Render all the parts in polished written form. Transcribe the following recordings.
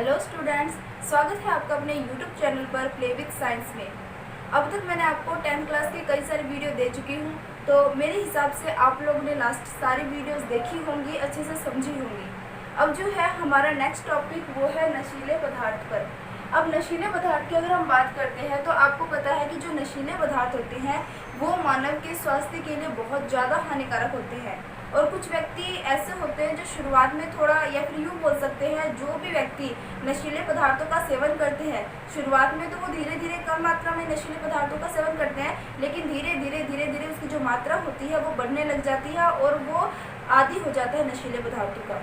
Hello students, स्वागत है आपका अपने यूट्यूब चैनल पर प्ले विद साइंस में। अब तक मैंने आपको 10th क्लास के कई सारे वीडियो दे चुकी हूँ, तो मेरे हिसाब से आप लोगों ने लास्ट सारी वीडियोस देखी होंगी, अच्छे से समझी होंगी। अब जो है हमारा नेक्स्ट टॉपिक वो है नशीले पदार्थ पर। अब नशीले पदार्थ की अगर हम बात करते हैं तो आपको पता है कि जो नशीले पदार्थ होते हैं वो मानव के स्वास्थ्य के लिए बहुत ज़्यादा हानिकारक होते हैं। और कुछ व्यक्ति ऐसे होते हैं जो शुरुआत में थोड़ा, या फिर यूँ बोल सकते हैं, जो भी व्यक्ति नशीले पदार्थों का सेवन करते हैं शुरुआत में तो वो धीरे धीरे कम मात्रा में नशीले पदार्थों का सेवन करते हैं, लेकिन धीरे धीरे उसकी जो मात्रा होती है वो बढ़ने लग जाती है और वो आदी हो जाता है नशीले पदार्थों का।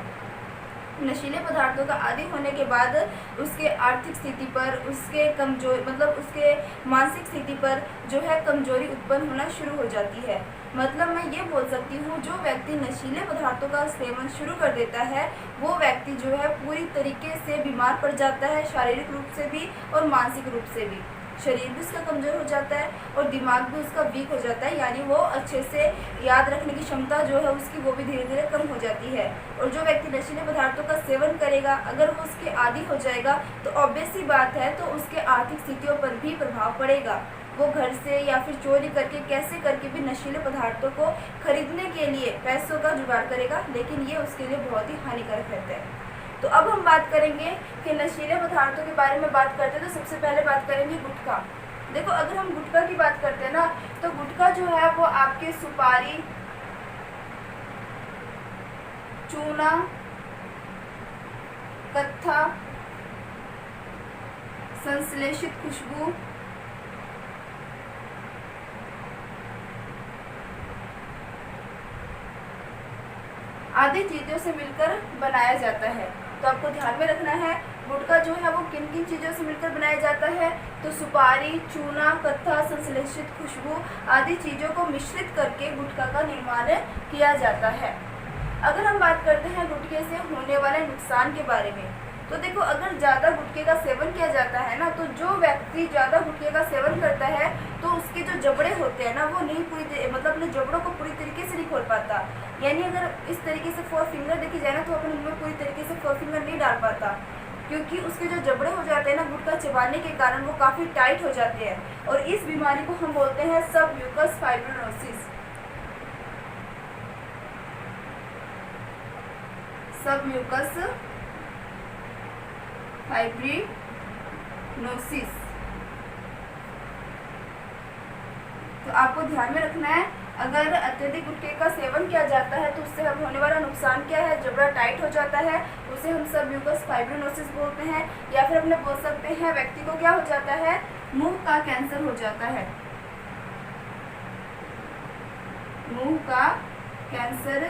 नशीले पदार्थों का आदी होने के बाद उसके आर्थिक स्थिति पर, उसके कमजोर मतलब उसके मानसिक स्थिति पर जो है कमजोरी उत्पन्न होना शुरू हो जाती है। मतलब मैं ये बोल सकती हूँ, जो व्यक्ति नशीले पदार्थों का सेवन शुरू कर देता है वो व्यक्ति जो है पूरी तरीके से बीमार पड़ जाता है, शारीरिक रूप से भी और मानसिक रूप से भी। शरीर भी उसका कमज़ोर हो जाता है और दिमाग भी उसका वीक हो जाता है, यानी वो अच्छे से याद रखने की क्षमता जो है उसकी वो भी धीरे धीरे कम हो जाती है। और जो व्यक्ति नशीले पदार्थों का सेवन करेगा, अगर वो उसके आदी हो जाएगा तो ऑब्वियस सी बात है, तो उसके आर्थिक स्थितियों पर भी प्रभाव पड़ेगा। वो घर से या फिर चोरी करके कैसे करके भी नशीले पदार्थों को खरीदने के लिए पैसों का जुगाड़ करेगा, लेकिन ये उसके लिए बहुत ही हानिकारक रहता है। तो अब हम बात करेंगे कि नशीले पदार्थों के बारे में बात करते हैं, तो सबसे पहले बात करेंगे गुटखा। देखो, अगर हम गुटखा की बात करते हैं ना, तो गुटखा जो है वो आपके सुपारी, चूना, कत्था, संश्लेषित खुशबू, आदि चीज़ों से मिलकर बनाया जाता है। तो आपको ध्यान में रखना है गुटखा जो है वो किन किन चीज़ों से मिलकर बनाया जाता है। तो सुपारी, चूना, कत्था, संश्लेषित खुशबू आदि चीज़ों को मिश्रित करके गुटखा का निर्माण किया जाता है। अगर हम बात करते हैं गुटखे से होने वाले नुकसान के बारे में, तो देखो, अगर ज़्यादा गुटखे का सेवन किया जाता है ना, तो जो व्यक्ति ज़्यादा गुटखे का सेवन करता है तो उसके जो जबड़े होते हैं ना वो नहीं मतलब अपने जबड़ों को पूरी तरीके से नहीं खोल पाता। यानी अगर इस तरीके से 4 फिंगर देखी जाए ना, तो अपने मुंह में पूरी तरीके से 4 फिंगर नहीं डाल पाता, क्योंकि उसके जो जबड़े हो जाते हैं ना गुटखा चबाने के कारण, वो काफ़ी टाइट हो जाते हैं। और इस बीमारी को हम बोलते हैं सबम्यूकस फाइब्रोसिस। Submucous fibrosis. तो आपको ध्यान में रखना है, अगर अत्यधिक गुटखे का सेवन किया जाता है तो उससे हम होने वाला नुकसान क्या है, जबड़ा टाइट हो जाता है, उसे हम सबम्यूकस फाइब्रोसिस बोलते हैं। या फिर अपने बोल सकते हैं व्यक्ति को क्या हो जाता है, मुंह का कैंसर हो जाता है। मुंह का कैंसर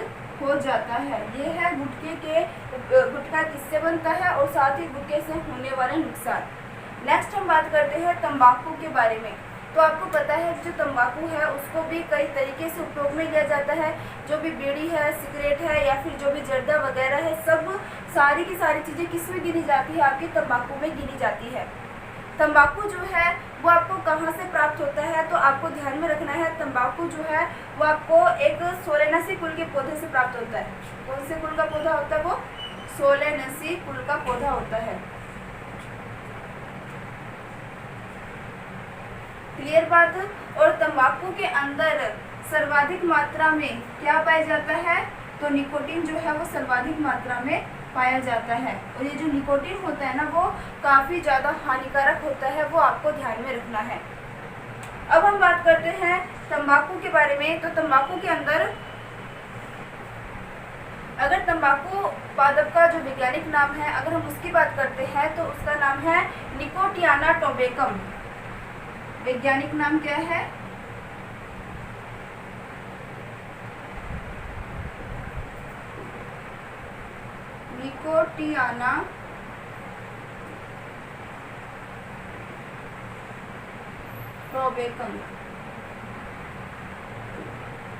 हो जाता है। ये है गुटखा किससे बनता है और साथ ही गुटखे से होने वाले नुकसान। नेक्स्ट हम बात करते हैं तंबाकू के बारे में। तो आपको पता है जो तंबाकू है उसको भी कई तरीके से उपयोग में लिया जाता है। जो भी बीड़ी है, सिगरेट है, या फिर जो भी जर्दा वगैरह है, सब सारी की सारी चीज़ें किस में गिनी जाती है, आपके तंबाकू में गिनी जाती है। तंबाकू जो है वो आपको कहाँ से प्राप्त होता है, तो आपको ध्यान में रखना है, तंबाकू जो है वो आपको एक सोलेनेसी कुल के पौधे से प्राप्त होता है। कौन से कुल का पौधा होता है, वो सोलेनेसी कुल का पौधा होता है। क्लियर बात। और तंबाकू के अंदर सर्वाधिक मात्रा में क्या पाया जाता है, तो निकोटीन जो है वो सर्वाधिक मात्रा में पाया जाता है। और ये जो निकोटीन होता है ना वो काफ़ी ज़्यादा हानिकारक होता है, वो आपको ध्यान में रखना है। अब हम बात करते हैं तंबाकू के बारे में। तो तंबाकू के अंदर, अगर तंबाकू पादप का जो वैज्ञानिक नाम है अगर हम उसकी बात करते हैं तो उसका नाम है निकोटियाना टोबैकम। वैज्ञानिक नाम क्या है, निकोटियाना टोबैकम।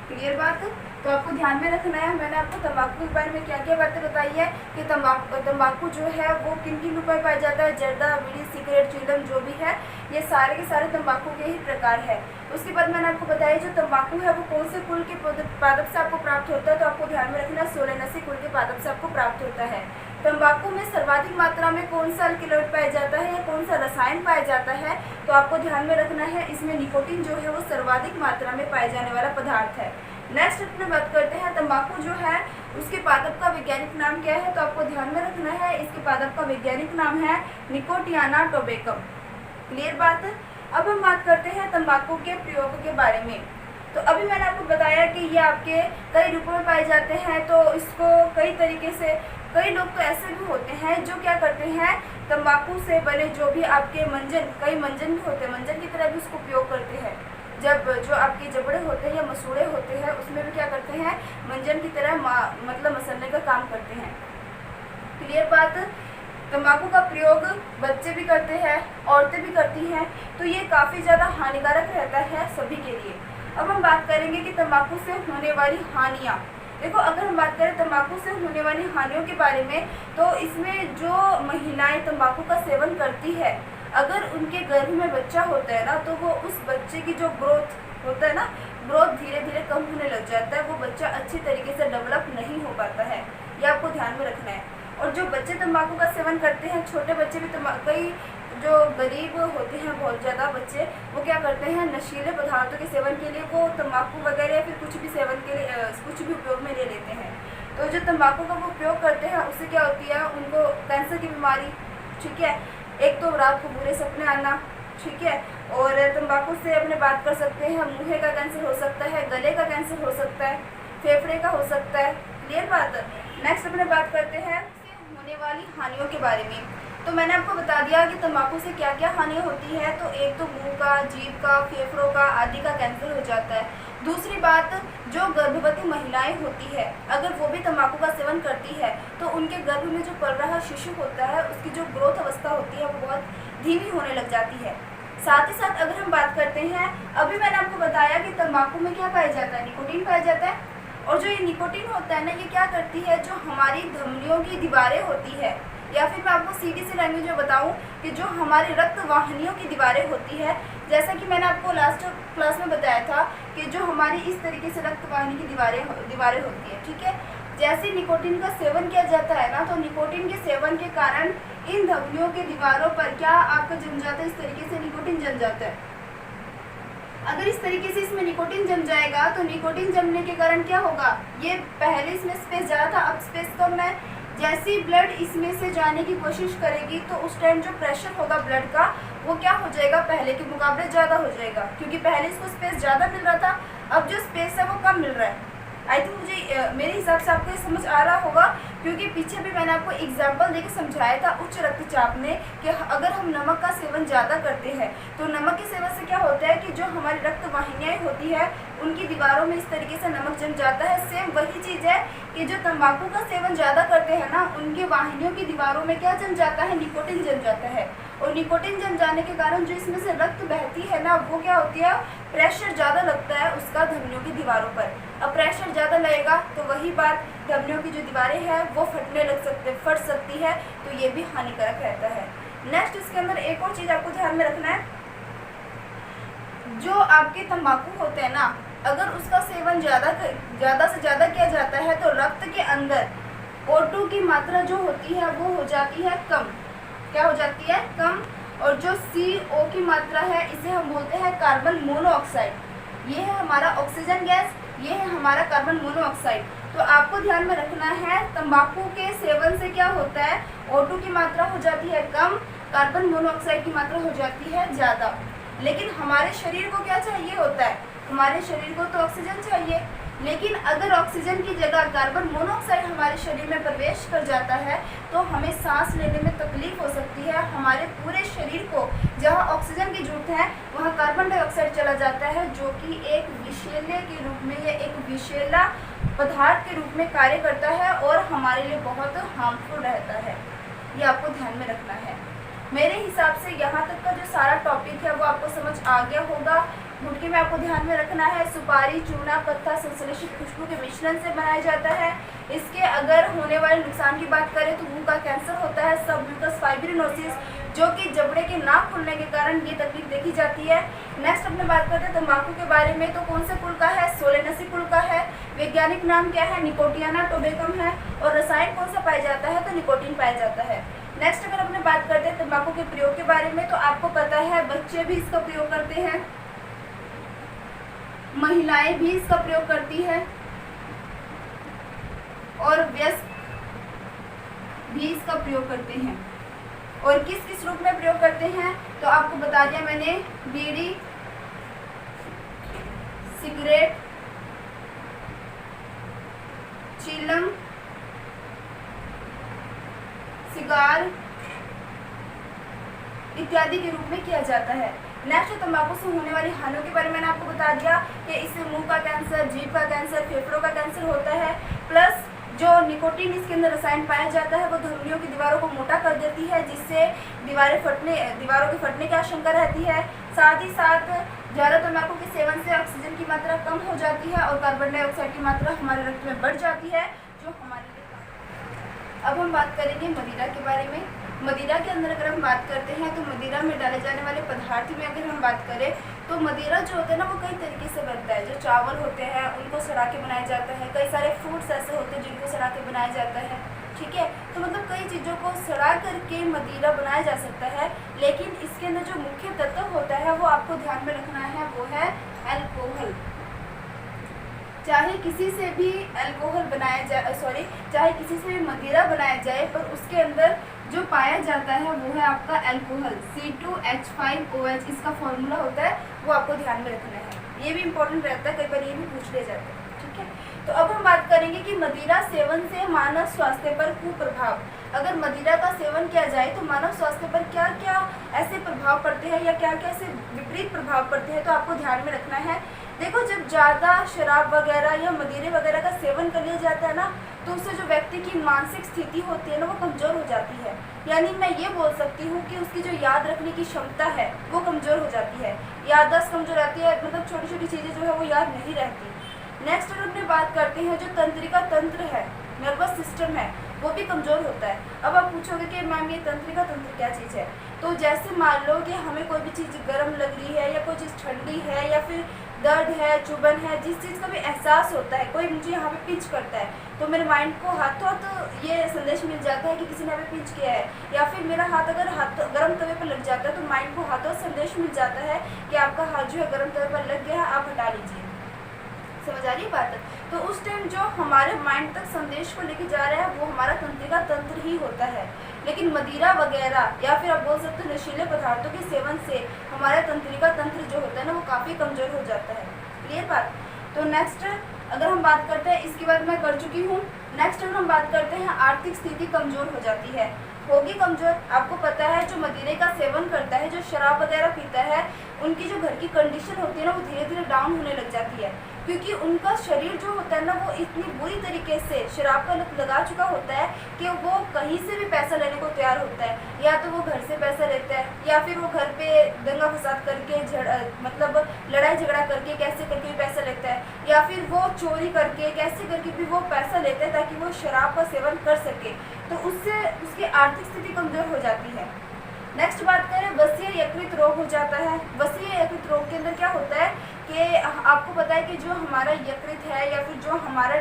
क्लियर बात। तो आपको ध्यान में रखना है, मैंने आपको तंबाकू के बारे में क्या क्या बातें बताई है कि तंबाकू जो है वो किन किन रूप में पाया जाता है, जर्दा, बीड़ी, सिगरेट, च्युइंगम जो भी है, ये सारे के सारे तंबाकू के ही प्रकार है। उसके बाद मैंने आपको बताया जो तंबाकू है वो कौन से कुल के पादप से आपको प्राप्त होता है, तो आपको ध्यान में रखना सोलेनेसी कुल के पादप से आपको प्राप्त होता है। तंबाकू में सर्वाधिक मात्रा में कौन सा अल्कलॉइड पाया जाता है या कौन सा रसायन पाया जाता है, तो आपको ध्यान में रखना है इसमें निकोटीन जो है वो सर्वाधिक मात्रा में पाए जाने वाला पदार्थ है। नेक्स्ट अपने बात करते हैं तंबाकू जो है उसके पादप का वैज्ञानिक नाम क्या है, तो आपको ध्यान में रखना है इसके पादप का वैज्ञानिक नाम है निकोटियाना टोबैकम। क्लियर बात है। अब हम बात करते हैं तंबाकू के प्रयोग के बारे में। तो अभी मैंने आपको बताया कि ये आपके कई रूपों में पाए जाते हैं, तो इसको कई तरीके से, कई लोग तो ऐसे भी होते हैं जो क्या करते हैं तंबाकू से बने जो भी आपके मंजन, कई मंजन भी होते हैं, मंजन की तरह भी उसको उपयोग करते हैं। जब जो आपके जबड़े होते हैं या मसूड़े होते हैं उसमें भी क्या करते हैं मंजन की तरह मतलब मसलने का काम करते हैं। क्लियर बात। तंबाकू का प्रयोग बच्चे भी करते हैं, औरतें भी करती हैं, तो ये काफ़ी ज़्यादा हानिकारक रहता है सभी के लिए। अब हम बात करेंगे कि तंबाकू से होने वाली हानियाँ। देखो, अगर हम बात करें तंबाकू से होने वाली हानियों के बारे में, तो इसमें जो महिलाएं तंबाकू का सेवन करती है, अगर उनके गर्भ में बच्चा होता है ना, तो वो उस बच्चे की जो ग्रोथ होता है ना, ग्रोथ धीरे धीरे कम होने लग जाता है, वो बच्चा अच्छी तरीके से डेवलप नहीं हो पाता है। ये आपको ध्यान में रखना है। और जो बच्चे तंबाकू का सेवन करते हैं, छोटे बच्चे भी कई जो गरीब होते हैं बहुत ज़्यादा बच्चे, वो क्या करते हैं नशीले पदार्थों के सेवन के लिए वो तंबाकू वगैरह या फिर कुछ भी सेवन के लिए कुछ भी उपयोग में ले लेते हैं। तो जो तंबाकू का वो उपयोग करते हैं उससे क्या होती है, उनको कैंसर की बीमारी, ठीक है, एक तो रात को बुरे सपने आना, ठीक है, और तंबाकू से अपने बात कर सकते हैं मुँह का कैंसर हो सकता है, गले का कैंसर हो सकता है, फेफड़े का हो सकता है। क्लियर बात। नेक्स्ट अपने बात करते हैं होने वाली हानियों के बारे में। तो मैंने आपको बता दिया कि तंबाकू से क्या क्या हानि होती है। तो एक तो मुंह का, जीभ का, फेफड़ों का आदि का कैंसर हो जाता है। दूसरी बात, जो गर्भवती महिलाएं होती है अगर वो भी तंबाकू का सेवन करती है तो उनके गर्भ में जो पल रहा शिशु होता है उसकी जो ग्रोथ अवस्था होती है वो बहुत धीमी होने लग जाती है। साथ ही साथ अगर हम बात करते हैं, अभी मैंने आपको बताया कि तंबाकू में क्या पाया जाता है, निकोटीन पाया जाता है। और जो ये निकोटीन होता है ना, ये क्या करती है, जो हमारी धमनियों की दीवारें होती है, या फिर मैं आपको सीधी सी लैंग्वेज में बताऊं कि जो हमारी रक्त वाहिनियों की दीवारें होती है, जैसा कि मैंने आपको लास्ट क्लास में बताया था कि जो हमारी इस तरीके से रक्त वाहिनी की दीवारें होती है, ठीक है। जैसे निकोटीन का सेवन किया जाता है ना, तो निकोटीन के सेवन के कारण इन धमनियों के दीवारों पर क्या आपका जम जाता है, इस तरीके से निकोटीन जम जाता है। अगर इस तरीके से इसमें निकोटीन जम जाएगा तो निकोटीन जमने के कारण क्या होगा, ये पहले इसमें स्पेस ज़्यादा था, अब स्पेस कम है। जैसे ही ब्लड इसमें से जाने की कोशिश करेगी तो उस टाइम जो प्रेशर होगा ब्लड का वो क्या हो जाएगा, पहले के मुकाबले ज़्यादा हो जाएगा, क्योंकि पहले इसको स्पेस ज़्यादा मिल रहा था, अब जो स्पेस है वो कम मिल रहा है। आई थिंक मुझे मेरे हिसाब से आपको ये समझ आ रहा होगा, क्योंकि पीछे भी मैंने आपको एग्जाम्पल देकर समझाया था उच्च रक्तचाप में कि अगर हम नमक का सेवन ज़्यादा करते हैं तो नमक के सेवन से क्या होता है कि जो हमारी रक्त वाहिनियाँ होती है उनकी दीवारों में इस तरीके से नमक जम जाता है। सेम वही चीज़ है कि जो तंबाकू का सेवन ज़्यादा करते हैं ना, उनके वाहिनियों की दीवारों में क्या जम जाता है, निकोटीन जम जाता है। और निकोटीन जम जाने के कारण जो इसमें से रक्त बहती है ना, वो क्या होती है, प्रेशर ज़्यादा लगता है उसका धमनियों की दीवारों पर। अब प्रेशर ज़्यादा लगेगा तो वही बात, धमनियों की जो दीवारें हैं वो फट सकती है, तो ये भी हानिकारक रहता है। नेक्स्ट इसके अंदर एक और चीज़ आपको ध्यान में रखना है, जो आपके तंबाकू होते हैं ना, अगर उसका सेवन ज़्यादा से ज़्यादा किया जाता है तो रक्त के अंदर O2 की मात्रा जो होती है वो हो जाती है कम। क्या हो जाती है, कम। और जो CO की मात्रा है इसे हम बोलते हैं कार्बन मोनोऑक्साइड। ये है हमारा ऑक्सीजन गैस, ये है हमारा कार्बन मोनोऑक्साइड। तो आपको ध्यान में रखना है तंबाकू के सेवन से क्या होता है, O2 की मात्रा हो जाती है कम, कार्बन मोनोऑक्साइड की मात्रा हो जाती है ज़्यादा। लेकिन हमारे शरीर को क्या चाहिए होता है, हमारे शरीर को तो ऑक्सीजन चाहिए, लेकिन अगर ऑक्सीजन की जगह कार्बन मोनोऑक्साइड हमारे शरीर में प्रवेश कर जाता है तो हमें सांस लेने में तकलीफ हो सकती है। हमारे पूरे शरीर को जहां ऑक्सीजन की जरूरत है वहां कार्बन डाइऑक्साइड चला जाता है, जो कि एक विषैले के रूप में या एक विषैला पदार्थ के रूप में कार्य करता है और हमारे लिए बहुत हार्मफुल रहता है। ये आपको ध्यान में रखना है। मेरे हिसाब से यहाँ तक का जो सारा टॉपिक है वो आपको समझ आ गया होगा। गुटके में आपको ध्यान में रखना है, सुपारी, चूना, पत्ता संश्लेषित खुशबू के मिश्रण से बनाया जाता है। इसके अगर होने वाले नुकसान की बात करें तो मुंह का कैंसर होता है, सबम्यूकस फाइब्रिनोसिस, जो कि जबड़े के ना खुलने के कारण ये तकलीफ देखी जाती है। नेक्स्ट अपने बात करते हैं तंबाकू के बारे में। तो कौन से कुल का है? सोलेनेसी कुल का है। वैज्ञानिक नाम क्या है? निकोटियाना टोबैकम है। और रसायन कौन सा पाया जाता है? तो निकोटीन पाया जाता है। नेक्स्ट अगर अपने बात करते हैं तंबाकू के प्रयोग के बारे में, तो आपको पता है बच्चे भी इसका प्रयोग करते हैं, महिलाएं भी इसका प्रयोग करती है और वयस्क भी इसका प्रयोग करते हैं। और किस किस रूप में प्रयोग करते हैं तो आपको बता दिया मैंने, बीड़ी, सिगरेट, चीलम, सिगार इत्यादि के रूप में किया जाता है। नेक्स्ट तंबाकू से होने वाली हानियों के बारे में मैंने आपको बता दिया कि इससे मुंह का कैंसर, जीभ का कैंसर, फेफड़ों का कैंसर होता है। प्लस जो निकोटीन इसके अंदर रसायन पाया जाता है वो धमनियों की दीवारों को मोटा कर देती है, जिससे दीवारों के फटने की आशंका रहती है। साथ ही साथ ज़्यादा तंबाकू के सेवन से ऑक्सीजन की मात्रा कम हो जाती है और कार्बन डाइऑक्साइड की मात्रा हमारे रक्त में बढ़ जाती है, जो हमारे लिए। अब हम बात करेंगे मदिरा के बारे में। मदिरा के अंदर अगर हम बात करते हैं तो मदिरा में डाले जाने वाले पदार्थ में अगर हम बात करें तो मदिरा जो होता है ना वो कई तरीके से बनता है। जो चावल होते हैं उनको सड़ा के बनाया जाता है, कई सारे फ्रूट्स ऐसे होते हैं जिनको सड़ा के बनाया जाता है, ठीक है। तो मतलब कई चीज़ों को सड़ा करके मदिरा बनाया जा सकता है, लेकिन इसके अंदर जो मुख्य तत्व होता है वो आपको ध्यान में रखना है, वो है अल्कोहल। चाहे किसी से भी अल्कोहल बनाया जाए, चाहे किसी से भी मदिरा बनाया जाए, पर उसके अंदर जो पाया जाता है वो है आपका अल्कोहल, C2H5OH इसका फॉर्मूला होता है, वो आपको ध्यान में रखना है। ये भी इंपॉर्टेंट रहता है, कई बार ये भी पूछ ले जाते हैं, ठीक है। तो अब हम बात करेंगे कि मदिरा सेवन से मानव स्वास्थ्य पर कुप्रभाव। अगर मदिरा का सेवन किया जाए तो मानव स्वास्थ्य पर क्या क्या ऐसे प्रभाव पड़ते हैं या क्या क्या ऐसे विपरीत प्रभाव पड़ते हैं, तो आपको ध्यान में रखना है। देखो, जब ज़्यादा शराब वगैरह या मदिरे वगैरह का सेवन कर लिया जाता है ना, तो उससे जो व्यक्ति की मानसिक स्थिति होती है ना वो कमज़ोर हो जाती है। यानी मैं ये बोल सकती हूँ कि उसकी जो याद रखने की क्षमता है वो कमज़ोर हो जाती है, याददाश्त कमज़ोर रहती है, मतलब छोटी छोटी चीज़ें जो है वो याद नहीं रहती। नेक्स्ट अगर अपने बात करते हैं, जो तंत्रिका तंत्र है, नर्वस सिस्टम है, वो भी कमज़ोर होता है। अब आप पूछोगे कि मैम ये तंत्रिका तंत्र क्या चीज़ है, तो जैसे मान लो कि हमें कोई भी चीज़ गर्म लग रही है या कोई चीज़ ठंडी है या फिर दर्द है, चुभन है, जिस चीज़ का भी एहसास होता है, कोई मुझे यहाँ पे पिंच करता है तो मेरे माइंड को हाथों हाथ ये संदेश मिल जाता है कि किसी ने हमें पिंच किया है, या फिर मेरा हाथ अगर गर्म तवे पर लग जाता है तो माइंड को हाथों संदेश मिल जाता है कि आपका हाथ जो है गर्म तवे पर लग गया है, आप हटा लीजिए। समझ आ रही बात? तो उस टाइम जो हमारे माइंड तक संदेश को लेके जा रहा है वो हमारा तंत्रिका तंत्र ही होता है। लेकिन मदिरा वगैरह या फिर आप बोल सकते हो नशीले पदार्थों के सेवन से हमारा तंत्रिका तंत्र जो होता है ना वो काफ़ी कमज़ोर हो जाता है। क्लियर बात? तो नेक्स्ट अगर हम बात करते हैं, इसकी बात मैं कर चुकी हूँ। नेक्स्ट अगर हम बात करते हैं, आर्थिक स्थिति कमज़ोर हो जाती है, होगी कमज़ोर। आपको पता है जो मदिरे का सेवन करता है, जो शराब वगैरह पीता है, उनकी जो घर की कंडीशन होती है ना वो धीरे धीरे डाउन होने लग जाती है, क्योंकि उनका शरीर जो होता है ना वो इतनी बुरी तरीके से शराब का लत लगा चुका होता है कि वो कहीं से भी पैसा लेने को तैयार होता है। या तो वो घर से पैसा लेता है या फिर वो घर पे दंगा फसाद करके मतलब लड़ाई झगड़ा करके कैसे करके भी पैसा लेता है, या फिर वो चोरी करके कैसे करके भी वो पैसा लेता है ताकि वो शराब का सेवन कर सके। तो उससे उसकी आर्थिक स्थिति कमज़ोर हो जाती है। नेक्स्ट बात करें, वसीय यकृत रोग हो जाता है। वसीय यकृत रोग के अंदर क्या होता है कि आपको पता है कि जो हमारा यकृत है या फिर जो हमारा,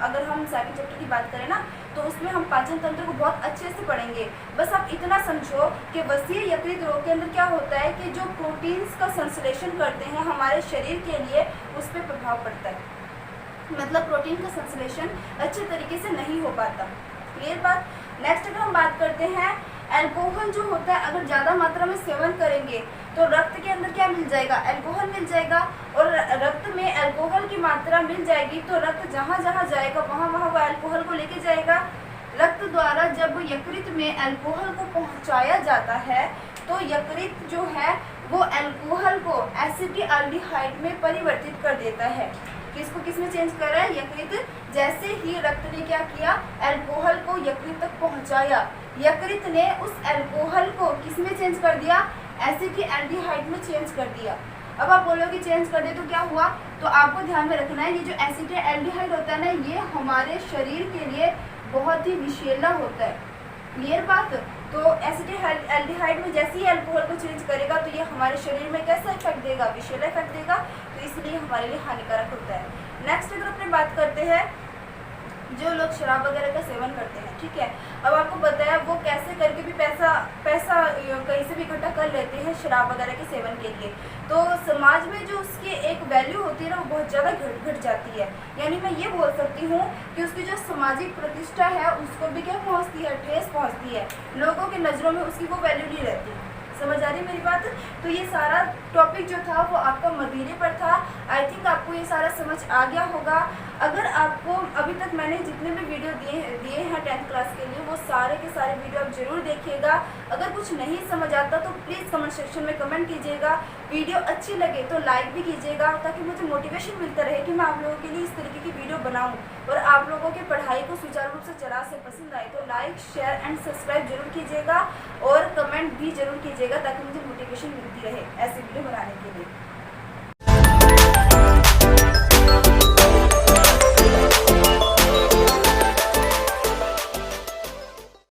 अगर हम सेकंड चैप्टर की बात करें ना तो उसमें हम पाचन तंत्र को बहुत अच्छे से पढ़ेंगे। बस आप इतना समझो कि वसीय यकृत रोग के अंदर क्या होता है कि जो प्रोटीन्स का संश्लेषण करते हैं हमारे शरीर के लिए, उस पर प्रभाव पड़ता है। मतलब प्रोटीन का संश्लेषण अच्छे तरीके से नहीं हो पाता। क्लियर बात? नेक्स्ट अगर हम बात करते हैं, अल्कोहल जो होता है अगर ज़्यादा मात्रा में सेवन करेंगे तो रक्त के अंदर क्या मिल जाएगा? अल्कोहल मिल जाएगा। और रक्त में अल्कोहल की मात्रा मिल जाएगी तो रक्त जहाँ जहाँ जाएगा वहाँ वहाँ वो अल्कोहल को लेके जाएगा। रक्त द्वारा जब यकृत में अल्कोहल को पहुँचाया जाता है तो यकृत जो है वो अल्कोहल को एसिटिल्डिहाइड में परिवर्तित कर देता है। किसको किस में चेंज कर रहा है? यकृत। जैसे ही रक्त ने क्या किया, अल्कोहल को यकृत तक पहुंचाया, यकृत ने उस अल्कोहल को किस में चेंज कर दिया? एसिटिल्डिहाइड में चेंज कर दिया। अब आप बोलोगे चेंज कर दे तो क्या हुआ? तो आपको ध्यान में रखना है, ये जो एसिटाल्डिहाइड होता है ना, ये हमारे शरीर के लिए बहुत ही विषैला होता है। क्लियर बात। तो एसिटाल्डिहाइड में जैसे ही अल्कोहल को चेंज करेगा तो ये हमारे शरीर में कैसा इफेक्ट देगा, विषैला इफेक्ट देगा, तो इसलिए हमारे लिए हानिकारक होता है। नेक्स्ट अगर अपने बात करते हैं जो लोग शराब वगैरह का सेवन करते हैं, ठीक है, अब आपको पता है वो कैसे करके भी पैसा कहीं से भी इकट्ठा कर लेते हैं शराब वगैरह के सेवन के लिए। तो समाज में जो उसकी एक वैल्यू होती है ना, वो बहुत ज़्यादा घट जाती है। यानी मैं ये बोल सकती हूँ कि उसकी जो सामाजिक प्रतिष्ठा है उसको भी क्या पहुँचती है, ठेस पहुँचती है। लोगों की नज़रों में उसकी वो वैल्यू नहीं रहती। समझ आ रही मेरी बात। तो ये सारा टॉपिक जो था वो आपका मदीने पर था। आई थिंक आपको ये सारा समझ आ गया होगा। अगर आपको अभी तक मैंने जितने भी वीडियो दिए हैं 10th क्लास के लिए, वो सारे के सारे वीडियो आप जरूर देखिएगा। अगर कुछ नहीं समझ आता तो प्लीज़ कमेंट सेक्शन में कमेंट कीजिएगा। वीडियो अच्छी लगे तो लाइक भी कीजिएगा, ताकि मुझे मोटिवेशन मिलता रहे कि मैं आप लोगों के लिए इस तरीके की वीडियो बनाऊँ और आप लोगों की पढ़ाई को सुचारू रूप से चला से पसंद आए तो लाइक, शेयर एंड सब्सक्राइब जरूर कीजिएगा और कमेंट भी जरूर कीजिएगा, ताकि मुझे मोटिवेशन मिलती रहे ऐसे वीडियो बनाने की।